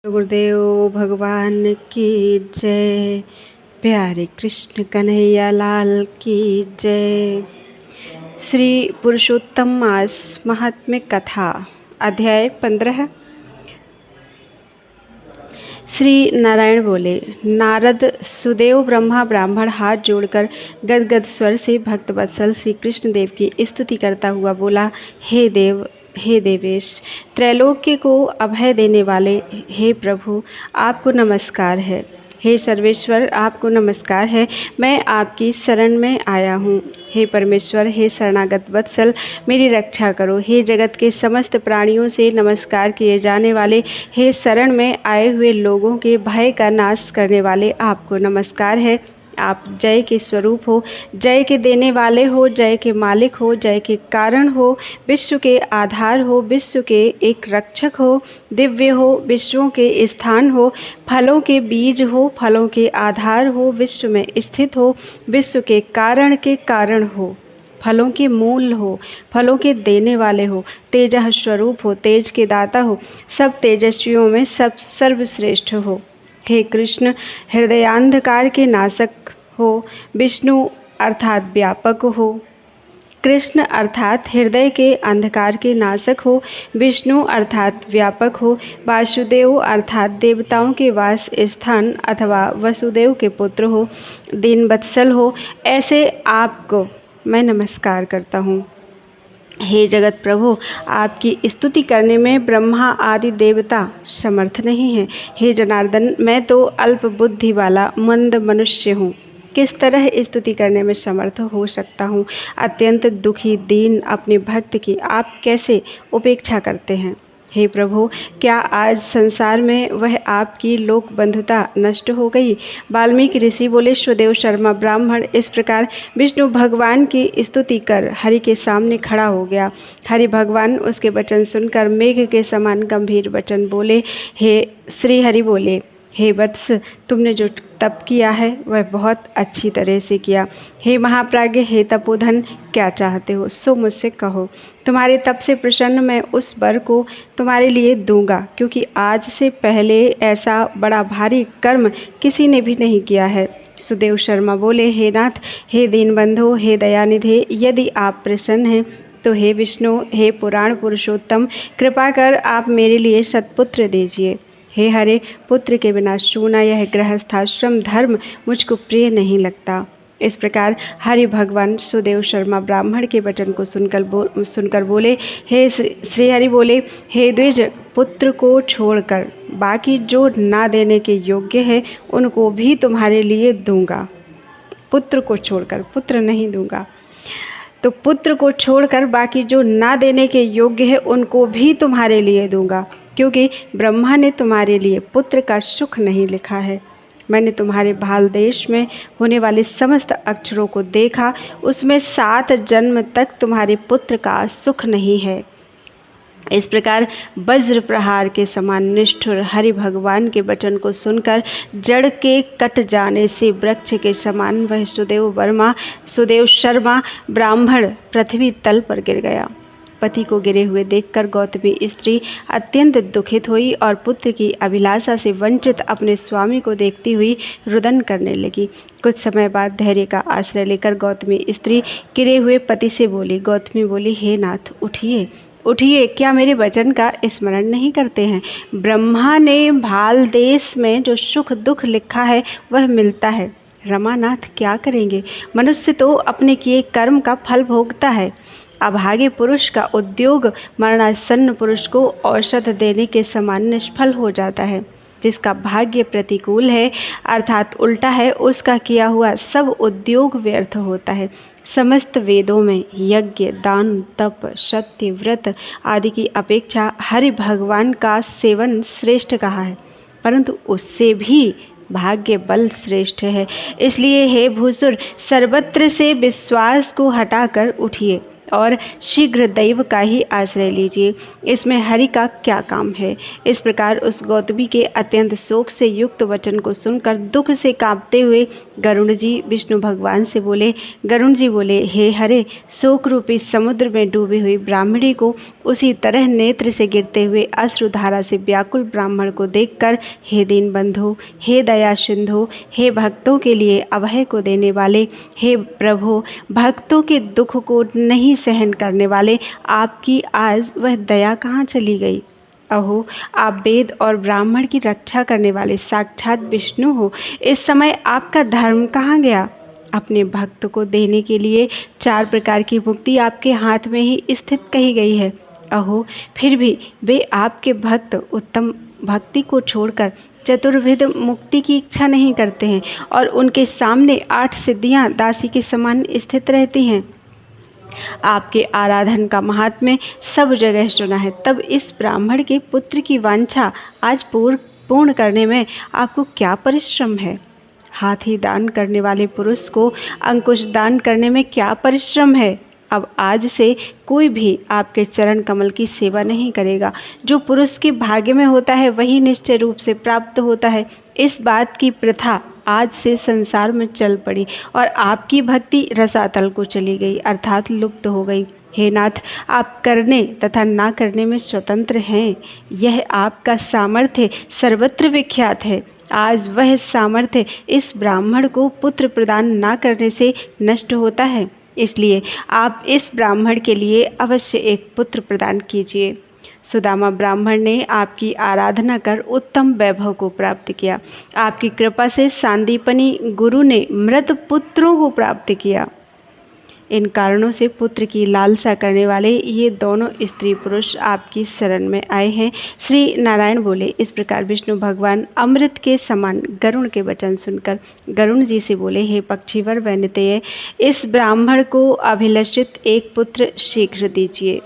गुरुदेव भगवान की जय। प्यारे कृष्ण कन्हैया लाल की जय। श्री पुरुषोत्तम मास महात्म्य कथा अध्याय 15। श्री नारायण बोले, नारद सुदेव ब्रह्मा ब्राह्मण हाथ जोड़कर गदगद स्वर से भक्त वत्सल श्री कृष्ण देव की स्तुति करता हुआ बोला, हे देव, हे देवेश, त्रैलोक्य को अभय देने वाले हे प्रभु, आपको नमस्कार है। हे सर्वेश्वर, आपको नमस्कार है। मैं आपकी शरण में आया हूँ। हे परमेश्वर, हे शरणागत वत्सल, मेरी रक्षा करो। हे जगत के समस्त प्राणियों से नमस्कार किए जाने वाले, हे शरण में आए हुए लोगों के भय का नाश करने वाले, आपको नमस्कार है। आप जय के स्वरूप हो, जय के देने वाले हो, जय के मालिक हो, जय के कारण हो, विश्व के आधार हो, विश्व के एक रक्षक हो, दिव्य हो, विश्वों के स्थान हो, फलों के बीज हो, फलों के आधार हो, विश्व में स्थित हो, विश्व के कारण हो, फलों के मूल हो, फलों के देने वाले हो, तेजः स्वरूप हो, तेज के दाता हो, सब तेजस्वियों में सब सर्वश्रेष्ठ हो। हे कृष्ण, हृदयांधकार के नाशक हो, विष्णु अर्थात व्यापक हो। कृष्ण अर्थात हृदय के अंधकार के नाशक हो, विष्णु अर्थात व्यापक हो, वासुदेव अर्थात देवताओं के वास स्थान अथवा वसुदेव के पुत्र हो, दीनवत्सल हो, ऐसे आपको मैं नमस्कार करता हूँ। हे जगत प्रभु, आपकी स्तुति करने में ब्रह्मा आदि देवता समर्थ नहीं है। हे जनार्दन, मैं तो अल्प बुद्धि वाला मंद मनुष्य हूँ, किस तरह स्तुति करने में समर्थ हो सकता हूँ। अत्यंत दुखी दीन अपने भक्त की आप कैसे उपेक्षा करते हैं। हे प्रभु, क्या आज संसार में वह आपकी लोक बंधुता नष्ट हो गई। वाल्मीकि ऋषि बोले, सुदेव शर्मा ब्राह्मण इस प्रकार विष्णु भगवान की स्तुति कर हरि के सामने खड़ा हो गया। हरि भगवान उसके वचन सुनकर मेघ के समान गंभीर वचन बोले। हे श्री हरि बोले, हे वत्स, तुमने जो तप किया है वह बहुत अच्छी तरह से किया। हे महाप्राज्ञ, हे तपोधन, क्या चाहते हो सो मुझसे कहो। तुम्हारे तप से प्रसन्न मैं उस वर को तुम्हारे लिए दूंगा, क्योंकि आज से पहले ऐसा बड़ा भारी कर्म किसी ने भी नहीं किया है। सुदेव शर्मा बोले, हे नाथ, हे दीनबंधु, हे दयानिधे, यदि आप प्रसन्न हैं तो हे विष्णु, हे पुराण पुरुषोत्तम, कृपा कर आप मेरे लिए सत्पुत्र दीजिए। हे हरे, पुत्र के बिना सूना यह गृहस्थाश्रम धर्म मुझको प्रिय नहीं लगता। इस प्रकार हरि भगवान सुदेव शर्मा ब्राह्मण के वचन को सुनकर बोले। हे श्री हरि बोले, हे द्विज, पुत्र को छोड़कर बाकी जो ना देने के योग्य है उनको भी तुम्हारे लिए दूंगा। पुत्र को छोड़कर, पुत्र नहीं दूंगा तो पुत्र को छोड़कर बाकी जो ना देने के योग्य है उनको भी तुम्हारे लिए दूंगा, क्योंकि ब्रह्मा ने तुम्हारे लिए पुत्र का सुख नहीं लिखा है। मैंने तुम्हारे भाल देश में होने वाले समस्त अक्षरों को देखा, उसमें 7 जन्म तक तुम्हारे पुत्र का सुख नहीं है। इस प्रकार वज्र प्रहार के समान निष्ठुर हरि भगवान के वचन को सुनकर जड़ के कट जाने से वृक्ष के समान वह सुदेव शर्मा ब्राह्मण पृथ्वी तल पर गिर गया। पति को गिरे हुए देखकर गौतमी स्त्री अत्यंत दुखित हुई और पुत्र की अभिलाषा से वंचित अपने स्वामी को देखती हुई रुदन करने लगी। कुछ समय बाद धैर्य का आश्रय लेकर गौतमी स्त्री गिरे हुए पति से बोली। गौतमी बोली, हे नाथ, उठिए उठिए, क्या मेरे वचन का स्मरण नहीं करते हैं। ब्रह्मा ने भाल देश में जो सुख दुख लिखा है वह मिलता है। रमानाथ क्या करेंगे। मनुष्य तो अपने किए कर्म का फल भोगता है। अभागे पुरुष का उद्योग मरणासन्न पुरुष को औषध देने के समान निष्फल हो जाता है। जिसका भाग्य प्रतिकूल है अर्थात उल्टा है, उसका किया हुआ सब उद्योग व्यर्थ होता है। समस्त वेदों में यज्ञ, दान, तप, सत्य, व्रत आदि की अपेक्षा हरि भगवान का सेवन श्रेष्ठ कहा है, परंतु उससे भी भाग्य बल श्रेष्ठ है। इसलिए हे भूसुर, सर्वत्र से विश्वास को हटाकर उठिए। और शीघ्र दैव का ही आश्रय लीजिए। इसमें हरि का क्या काम है। इस प्रकार उस गौतमी के अत्यंत शोक से युक्त वचन को सुनकर दुख से कांपते हुए गरुण जी विष्णु भगवान से बोले। गरुण जी बोले, हे हरे, शोक रूपी समुद्र में डूबी हुई ब्राह्मणी को उसी तरह नेत्र से गिरते हुए अश्रुधारा से व्याकुल ब्राह्मण को देखकर, हे दीन बंधु, हे दया सिंधु, हे भक्तों के लिए अभय को देने वाले, हे प्रभु, भक्तों के दुख को नहीं सहन करने वाले, आपकी आज वह दया कहाँ चली गई। अहो, आप वेद और ब्राह्मण की रक्षा करने वाले साक्षात विष्णु हो। इस समय आपका धर्म कहाँ गया। अपने भक्त को देने के लिए 4 प्रकार की मुक्ति आपके हाथ में ही स्थित कही गई है। अहो, फिर भी वे आपके भक्त उत्तम भक्ति को छोड़कर चतुर्विध मुक्ति की इच्छा नहीं करते हैं और उनके सामने 8 सिद्धियां दासी के समान स्थित रहती हैं। आपके आराधन का महात्म्य सब जगह सुना है। तब इस ब्राह्मण के पुत्र की वांछा आज पूर्ण करने में आपको क्या परिश्रम है। हाथी दान करने वाले पुरुष को अंकुश दान करने में क्या परिश्रम है। अब आज से कोई भी आपके चरण कमल की सेवा नहीं करेगा। जो पुरुष के भाग्य में होता है वही निश्चय रूप से प्राप्त होता है। इस बात की प्रथा आज से संसार में चल पड़ी और आपकी भक्ति रसातल को चली गई, अर्थात लुप्त हो गई। हे नाथ, आप करने तथा ना करने में स्वतंत्र हैं। यह आपका सामर्थ्य सर्वत्र विख्यात है। आज वह सामर्थ्य इस ब्राह्मण को पुत्र प्रदान ना करने से नष्ट होता है। इसलिए आप इस ब्राह्मण के लिए अवश्य एक पुत्र प्रदान कीजिए। सुदामा ब्राह्मण ने आपकी आराधना कर उत्तम वैभव को प्राप्त किया। आपकी कृपा से सांदीपनी गुरु ने मृत पुत्रों को प्राप्त किया। इन कारणों से पुत्र की लालसा करने वाले ये दोनों स्त्री पुरुष आपकी शरण में आए हैं। श्री नारायण बोले। इस प्रकार विष्णु भगवान अमृत के समान गरुण के वचन सुनकर गरुण जी से बोले, हे पक्षीवर वैनतेय, इस ब्राह्मण को अभिलषित एक पुत्र शीघ्र दीजिए।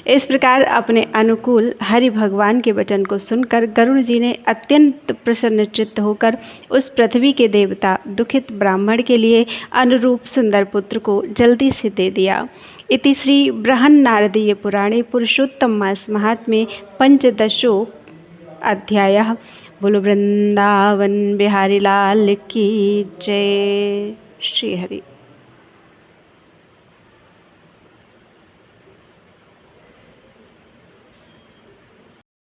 इस प्रकार अपने अनुकूल हरि भगवान के वचन को सुनकर गरुड़ जी ने अत्यंत प्रसन्नचित्त होकर उस पृथ्वी के देवता दुखित ब्राह्मण के लिए अनुरूप सुंदर पुत्र को जल्दी से दे दिया। इति श्री बृहन् नारदीय पुराणे पुरुषोत्तम मास महात्म्ये पंचदशो अध्यायः। बोलो वृंदावन बिहारी लाल की जय। श्री हरि।